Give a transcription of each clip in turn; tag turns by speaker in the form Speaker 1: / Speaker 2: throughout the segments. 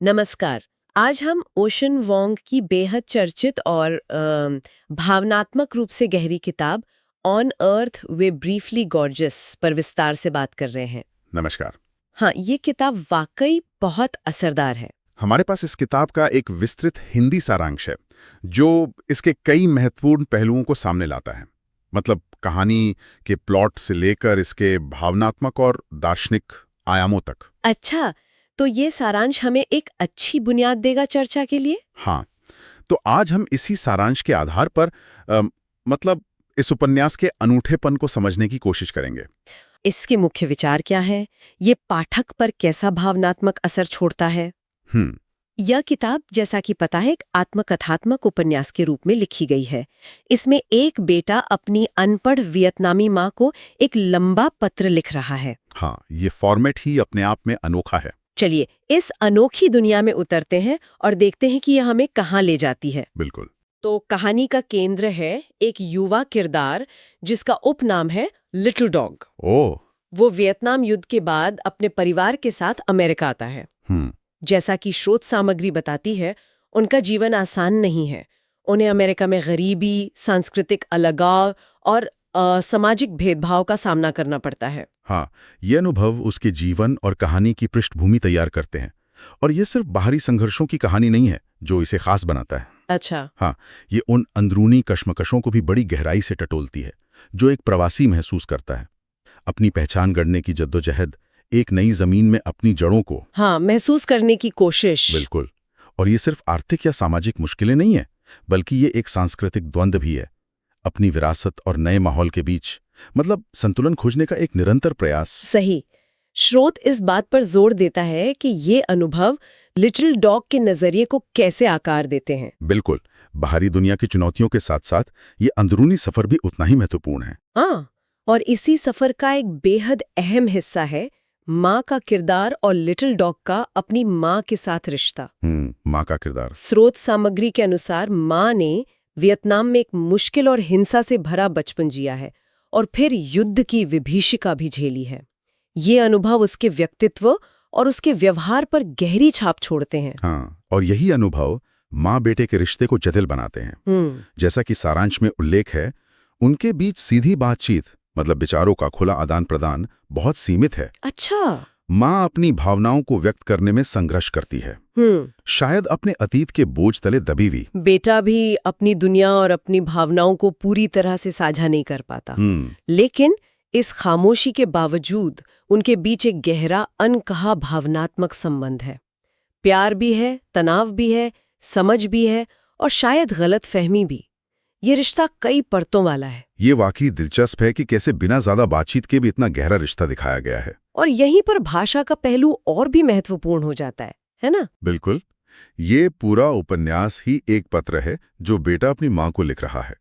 Speaker 1: नमस्कार। आज हम ओशन वोंग की बेहद चर्चित और भावनात्मक रूप से गहरी किताब on earth way briefly gorgeous पर विस्तार से बात कर रहे हैं।
Speaker 2: नमस्कार।
Speaker 1: हाँ, ये किताब वाकई बहुत असरदार है।
Speaker 2: हमारे पास इस किताब का एक विस्तृत हिंदी सारांश है जो इसके कई महत्वपूर्ण पहलुओं को सामने लाता है। मतलब कहानी के प्लॉट से लेकर इसके भावनात्मक और दार्शनिक आयामों तक।
Speaker 1: अच्छा, तो ये सारांश हमें एक अच्छी बुनियाद देगा चर्चा के लिए?
Speaker 2: हाँ, तो आज हम इसी सारांश के आधार पर मतलब इस उपन्यास के अनूठेपन को समझने की कोशिश करेंगे।
Speaker 1: इसके मुख्य विचार क्या है? ये पाठक पर कैसा भावनात्मक असर छोड़ता है?
Speaker 2: हम्म
Speaker 1: यह किताब, जैसा कि पता है, एक आत्मकथात्मक उपन्यास के रूप में लिखी गई है। इसमें एक बेटा अपनी अनपढ़ वियतनामी माँ को एक लंबा पत्र लिख रहा है।
Speaker 2: हाँ, ये फॉर्मेट ही अपने आप में अनोखा है।
Speaker 1: चलिए, इस अनोखी दुनिया में उतरते हैं और देखते हैं कि यह हमें कहाँ ले जाती है।
Speaker 2: बिल्कुल।
Speaker 1: तो कहानी का केंद्र है एक युवा किरदार जिसका उपनाम है लिटिल डॉग।
Speaker 2: ओह।
Speaker 1: वो वियतनाम युद्ध के बाद अपने परिवार के साथ अमेरिका आता है।
Speaker 2: हम्म
Speaker 1: जैसा कि स्रोत सामग्री बताती है, उनका जीवन आसान नहीं है। उन्हें अमेरिका में गरीबी, सांस्कृतिक अलगाव और सामाजिक भेदभाव का सामना करना पड़ता है।
Speaker 2: हाँ, ये अनुभव उसके जीवन और कहानी की पृष्ठभूमि तैयार करते हैं। और ये सिर्फ बाहरी संघर्षों की कहानी नहीं है जो इसे खास बनाता है।
Speaker 1: अच्छा।
Speaker 2: हाँ, ये उन अंदरूनी कश्मकशों को भी बड़ी गहराई से टटोलती है जो एक प्रवासी महसूस करता है। अपनी पहचान गढ़ने की जद्दोजहद, एक नई जमीन में अपनी जड़ों को
Speaker 1: महसूस करने की कोशिश।
Speaker 2: बिल्कुल। और ये सिर्फ आर्थिक या सामाजिक मुश्किलें नहीं है, बल्कि ये एक सांस्कृतिक द्वंद्व भी है। अपनी विरासत और नए माहौल के बीच मतलब संतुलन खोजने का एक निरंतर प्रयास।
Speaker 1: सही। स्रोत इस बात पर जोर देता है कि ये अनुभव लिटिल डॉग के नजरिए को कैसे आकार देते हैं।
Speaker 2: बिल्कुल। बाहरी दुनिया की चुनौतियों के साथ साथ ये अंदरूनी सफर भी उतना ही महत्वपूर्ण है।
Speaker 1: हाँ, और इसी सफर का एक बेहद अहम हिस्सा है माँ का किरदार और लिटिल डॉग का अपनी माँ के साथ रिश्ता।
Speaker 2: माँ का किरदार।
Speaker 1: स्रोत सामग्री के अनुसार माँ ने वियतनाम में एक मुश्किल और हिंसा से भरा बचपन जिया है और फिर युद्ध की विभीषिका भी झेली है। ये अनुभव उसके व्यक्तित्व और उसके व्यवहार पर गहरी छाप छोड़ते हैं।
Speaker 2: हाँ, और यही अनुभव माँ बेटे के रिश्ते को जटिल बनाते हैं। जैसा कि सारांश में उल्लेख है, उनके बीच सीधी बातचीत मतलब विचारों का खुला आदान प्रदान बहुत सीमित है।
Speaker 1: अच्छा।
Speaker 2: माँ अपनी भावनाओं को व्यक्त करने में संघर्ष करती है, शायद अपने अतीत के बोझ तले दबी हुई।
Speaker 1: बेटा भी अपनी दुनिया और अपनी भावनाओं को पूरी तरह से साझा नहीं कर पाता। लेकिन इस खामोशी के बावजूद उनके बीच एक गहरा अनकहा भावनात्मक संबंध है। प्यार भी है, तनाव भी है, समझ भी है और शायद गलतफहमी भी। ये रिश्ता कई परतों वाला है।
Speaker 2: ये वाकई दिलचस्प है कि कैसे बिना ज्यादा बातचीत के भी इतना गहरा रिश्ता दिखाया गया है।
Speaker 1: और यहीं पर भाषा का पहलू और भी महत्वपूर्ण हो जाता है ना?
Speaker 2: बिल्कुल। ये पूरा उपन्यास ही एक पत्र है जो बेटा अपनी माँ को लिख रहा है।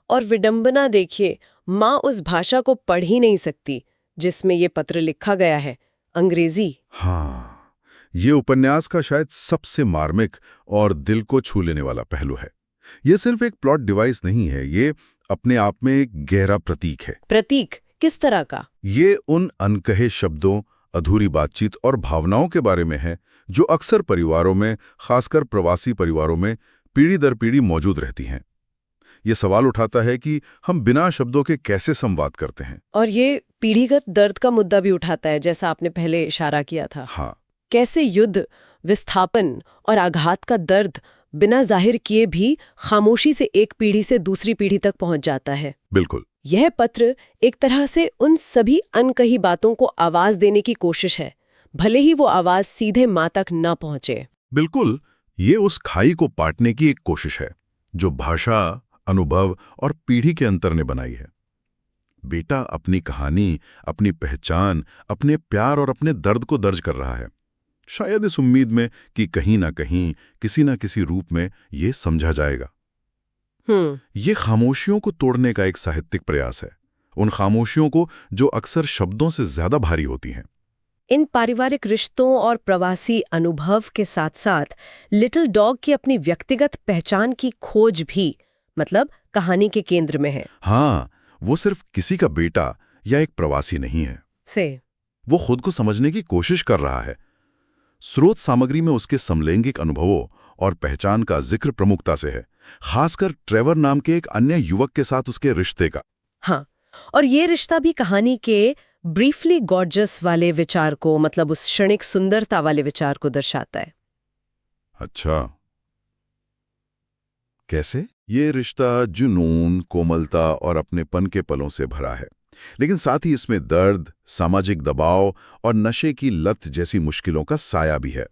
Speaker 1: और विडंबना देखिए, माँ उस भाषा को पढ़ ही नहीं सकती जिसमें ये पत्र लिखा गया है, अंग्रेजी।
Speaker 2: हाँ, ये उपन्यास का शायद सबसे मार्मिक और दिल को छू लेने वाला पहलू है। ये सिर्फ एक प्लॉट डिवाइस नहीं है, ये अपने आप में एक गहरा प्रतीक है।
Speaker 1: प्रतीक किस तरह का?
Speaker 2: ये उन अनकहे शब्दों, अधूरी बातचीत और भावनाओं के बारे में है जो अक्सर परिवारों में, खासकर प्रवासी परिवारों में पीढ़ी दर पीढ़ी मौजूद रहती हैं। ये सवाल उठाता है कि हम बिना शब्दों के कैसे संवाद करते हैं।
Speaker 1: और ये पीढ़ीगत दर्द का मुद्दा भी उठाता है, जैसा आपने पहले इशारा किया था।
Speaker 2: हाँ,
Speaker 1: कैसे युद्ध, विस्थापन और आघात का दर्द बिना जाहिर किए भी खामोशी से एक पीढ़ी से दूसरी पीढ़ी तक पहुंच जाता है।
Speaker 2: बिल्कुल।
Speaker 1: यह पत्र एक तरह से उन सभी अनकही बातों को आवाज देने की कोशिश है, भले ही वो आवाज सीधे माँ तक न पहुंचे।
Speaker 2: बिल्कुल। ये उस खाई को पाटने की एक कोशिश है जो भाषा, अनुभव और पीढ़ी के अंतर ने बनाई है। बेटा अपनी कहानी, अपनी पहचान, अपने प्यार और अपने दर्द को दर्ज कर रहा है, शायद इस उम्मीद में कि कहीं ना कहीं, किसी ना किसी रूप में ये समझा जाएगा। ये खामोशियों को तोड़ने का एक साहित्यिक प्रयास है, उन खामोशियों को जो अक्सर शब्दों से ज्यादा भारी होती हैं।
Speaker 1: इन पारिवारिक रिश्तों और प्रवासी अनुभव के साथ साथ लिटिल डॉग की अपनी व्यक्तिगत पहचान की खोज भी मतलब कहानी के केंद्र में है।
Speaker 2: हाँ, वो सिर्फ किसी का बेटा या एक प्रवासी नहीं है।
Speaker 1: से
Speaker 2: वो खुद को समझने की कोशिश कर रहा है। स्रोत सामग्री में उसके समलैंगिक अनुभवों और पहचान का जिक्र प्रमुखता से है, खासकर ट्रेवर नाम के एक अन्य युवक के साथ उसके रिश्ते का।
Speaker 1: हाँ, और ये रिश्ता भी कहानी के ब्रीफली गॉर्जस वाले विचार को, मतलब उस क्षणिक सुंदरता वाले विचार को दर्शाता है।
Speaker 2: अच्छा, कैसे? ये रिश्ता जुनून, कोमलता और अपनेपन के पलों से भरा है, लेकिन साथ ही इसमें दर्द, सामाजिक दबाव और नशे की लत जैसी मुश्किलों का साया भी है।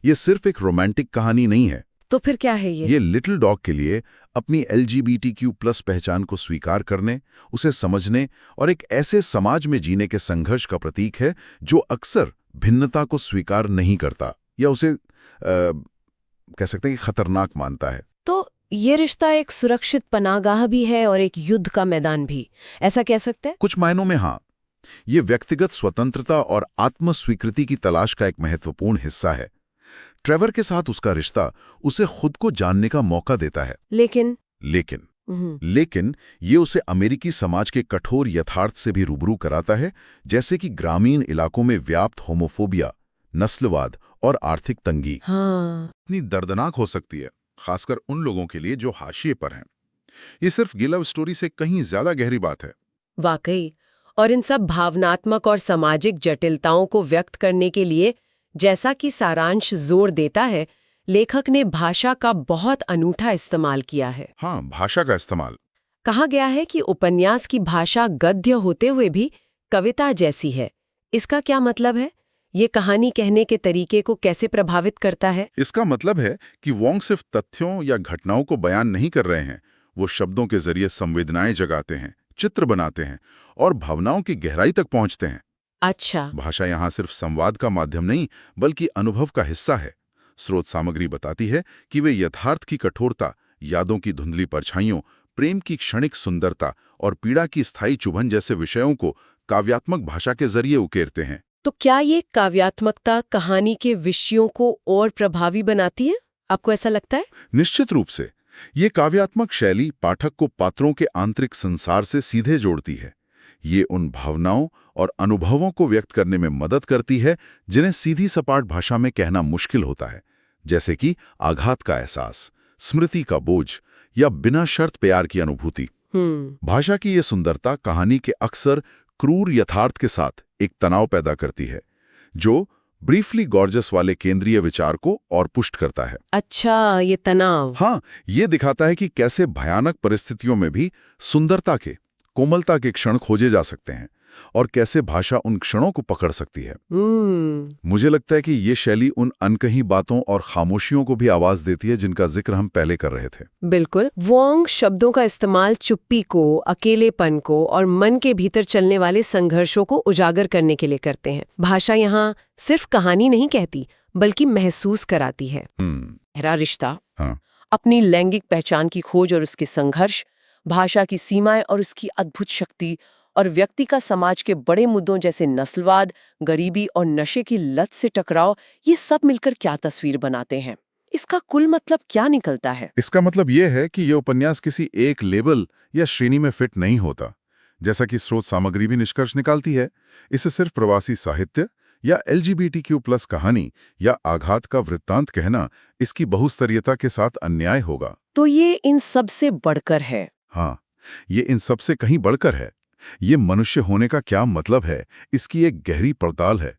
Speaker 2: ये सिर्फ एक रोमांटिक कहानी नहीं है।
Speaker 1: तो फिर क्या है ये?
Speaker 2: ये लिटिल डॉग के लिए अपनी LGBTQ+ पहचान को स्वीकार करने, उसे समझने और एक ऐसे समाज में जीने के संघर्ष का प्रतीक है जो अक्सर भिन्नता को स्वीकार नहीं करता या उसे कह सकते हैं कि खतरनाक मानता है।
Speaker 1: तो ये रिश्ता एक सुरक्षित पनाहगाह भी है और एक युद्ध का मैदान भी, ऐसा कह सकते हैं?
Speaker 2: कुछ मायनों में हाँ। ये व्यक्तिगत स्वतंत्रता और आत्मस्वीकृति की तलाश का एक महत्वपूर्ण हिस्सा है। ट्रेवर के साथ उसका रिश्ता उसे खुद को जानने का मौका देता है।
Speaker 1: लेकिन
Speaker 2: ये उसे अमेरिकी समाज के कठोर यथार्थ से भी रूबरू कराता है, जैसे कि ग्रामीण इलाकों में व्याप्त होमोफोबिया, नस्लवाद और आर्थिक तंगी इतनी दर्दनाक हो सकती है, खासकर उन लोगों के लिए जो हाशिए पर हैं। ये सिर्फ गिलव स्टोरी से कहीं ज्यादा गहरी बात है।
Speaker 1: वाकई, और इन सब भावनात्मक और सामाजिक जटिलताओं को व्यक्त करने के लिए, जैसा कि सारांश जोर देता है, लेखक ने भाषा का बहुत अनूठा इस्तेमाल किया है।
Speaker 2: हाँ, भाषा का इस्तेमाल।
Speaker 1: कहा गया है कि उपन्यास की भाषा गद्य होते हुए भी कविता जैसी है। इसका क्या मतलब है? ये कहानी कहने के तरीके को कैसे प्रभावित करता है?
Speaker 2: इसका मतलब है कि वोंग सिर्फ तथ्यों या घटनाओं को बयान नहीं कर रहे हैं, वो शब्दों के जरिए संवेदनाएं जगाते हैं, चित्र बनाते हैं और भावनाओं की गहराई तक पहुंचते हैं।
Speaker 1: अच्छा।
Speaker 2: भाषा यहाँ सिर्फ संवाद का माध्यम नहीं, बल्कि अनुभव का हिस्सा है। स्रोत सामग्री बताती है कि वे यथार्थ की कठोरता, यादों की धुंधली परछाइयों, प्रेम की क्षणिक सुंदरता और पीड़ा की स्थायी चुभन जैसे विषयों को काव्यात्मक भाषा के जरिए उकेरते हैं।
Speaker 1: तो क्या ये काव्यात्मकता कहानी के विषयों को और प्रभावी बनाती है? आपको ऐसा लगता है?
Speaker 2: निश्चित रूप से। ये काव्यात्मक शैली पाठक को पात्रों के आंतरिक संसार से सीधे जोड़ती है। ये उन भावनाओं और अनुभवों को व्यक्त करने में मदद करती है जिन्हें सीधी सपाट भाषा में कहना मुश्किल होता है, जैसे कि आघात का एहसास, स्मृति का बोझ या बिना शर्त प्यार की अनुभूति। भाषा की ये सुंदरता कहानी के अक्सर क्रूर यथार्थ के साथ एक तनाव पैदा करती है, जो ब्रीफली गॉर्जस वाले केंद्रीय विचार को और पुष्ट करता है।
Speaker 1: अच्छा, ये तनाव।
Speaker 2: हाँ, ये दिखाता है कि कैसे भयानक परिस्थितियों में भी सुंदरता के, कोमलता के क्षण खोजे जा सकते हैं और कैसे भाषा उन क्षणों को पकड़ सकती है। मुझे लगता है कि ये शैली उन अनकही बातों और खामोशियों को भी आवाज देती है जिनका जिक्र हम पहले कर रहे थे।
Speaker 1: बिल्कुल। वोंग शब्दों का इस्तेमाल चुप्पी को, अकेलेपन को और मन के भीतर चलने वाले संघर्षों को उजागर करने के लिए करते हैं। भाषा यहाँ सिर्फ कहानी नहीं कहती, बल्कि महसूस कराती है। गहरा रिश्ता, अपनी लैंगिक पहचान की खोज और उसके संघर्ष, भाषा की सीमाएं और उसकी अद्भुत शक्ति, और व्यक्ति का समाज के बड़े मुद्दों जैसे नस्लवाद, गरीबी और नशे की लत से टकराव, ये सब मिलकर क्या तस्वीर बनाते हैं? इसका कुल मतलब क्या निकलता है?
Speaker 2: इसका मतलब यह है कि यह उपन्यास किसी एक लेबल या श्रेणी में फिट नहीं होता। जैसा कि स्रोत सामग्री भी निष्कर्ष निकालती है, इसे सिर्फ प्रवासी साहित्य या LGBTQ+ कहानी या आघात का वृत्तांत कहना इसकी बहुस्तरीयता के साथ अन्याय होगा।
Speaker 1: तो ये इन सब से बढ़कर है।
Speaker 2: हाँ, ये इन सब से कहीं बढ़कर है। ये मनुष्य होने का क्या मतलब है, इसकी एक गहरी पड़ताल है।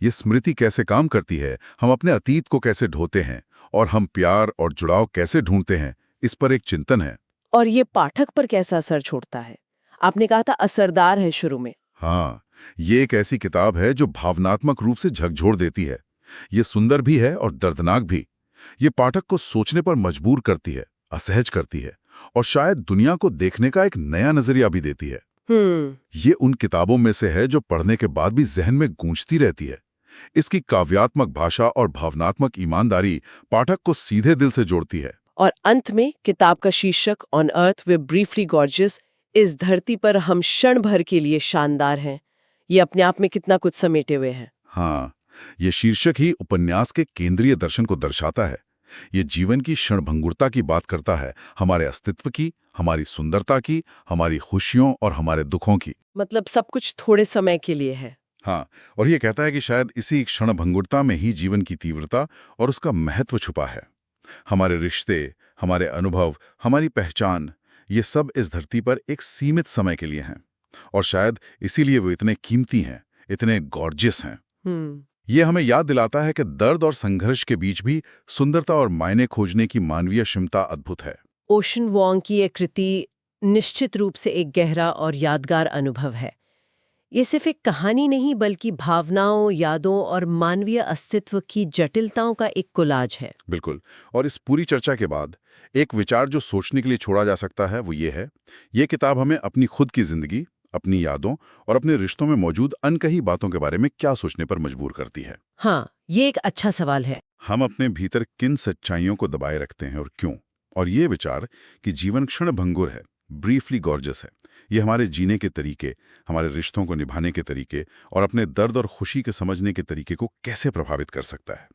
Speaker 2: ये स्मृति कैसे काम करती है, हम अपने अतीत को कैसे ढोते हैं और हम प्यार और जुड़ाव कैसे ढूंढते हैं, इस पर एक चिंतन है।
Speaker 1: और ये पाठक पर कैसा असर छोड़ता है? आपने कहा था असरदार है शुरू में।
Speaker 2: हाँ, ये एक ऐसी किताब है जो भावनात्मक रूप से झकझोर देती है। ये सुंदर भी है और दर्दनाक भी। ये पाठक को सोचने पर मजबूर करती है, असहज करती है और शायद दुनिया को देखने का एक नया नजरिया भी देती है। ये उन किताबों में से है जो पढ़ने के बाद भी जहन में गूंजती रहती है। इसकी काव्यात्मक भाषा और भावनात्मक ईमानदारी पाठक को सीधे दिल से जोड़ती है।
Speaker 1: और अंत में किताब का शीर्षक on earth way briefly gorgeous, इस धरती पर हम क्षण भर के लिए शानदार हैं। ये अपने आप में कितना कुछ समेटे हुए है।
Speaker 2: हाँ, ये शीर्षक ही उपन्यास के केंद्रीय दर्शन को दर्शाता है। ये जीवन की क्षणभंगुरता की बात करता है, हमारे अस्तित्व की, हमारी सुंदरता की, हमारी खुशियों और हमारे दुखों की।
Speaker 1: मतलब सब कुछ थोड़े समय के लिए है।
Speaker 2: हाँ, और ये कहता है कि शायद इसी क्षणभंगुरता में ही जीवन की तीव्रता और उसका महत्व छुपा है। हमारे रिश्ते, हमारे अनुभव, हमारी पहचान, ये सब इस धरती पर एक सीमित समय के लिए हैं, और शायद इसीलिए वो इतने कीमती हैं, इतने गॉर्जियस हैं। ये हमें याद दिलाता है कि दर्द और संघर्ष के बीच भी सुंदरता और मायने खोजने की मानवीय क्षमता अद्भुत है।
Speaker 1: ओशन वॉन्ग की ये कृति निश्चित रूप से एक गहरा और यादगार अनुभव है। ये सिर्फ एक कहानी नहीं बल्कि भावनाओं, यादों और मानवीय अस्तित्व की जटिलताओं का एक कोलाज है।
Speaker 2: बिल्कुल। और इस पूरी चर्चा के बाद एक विचार जो सोचने के लिए छोड़ा जा सकता है वो ये है, ये किताब हमें अपनी खुद की जिंदगी, अपनी यादों और अपने रिश्तों में मौजूद अनकही बातों के बारे में क्या सोचने पर मजबूर करती है।
Speaker 1: हाँ, ये एक अच्छा सवाल है।
Speaker 2: हम अपने भीतर किन सच्चाइयों को दबाए रखते हैं और क्यों? और ये विचार कि जीवन क्षणभंगुर है, ब्रीफली गॉर्जस है, ये हमारे जीने के तरीके, हमारे रिश्तों को निभाने के तरीके और अपने दर्द और खुशी के समझने के तरीके को कैसे प्रभावित कर सकता है।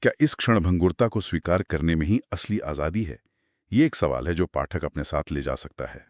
Speaker 2: क्या इस क्षणभंगुरता को स्वीकार करने में ही असली आज़ादी है? ये एक सवाल है जो पाठक अपने साथ ले जा सकता है।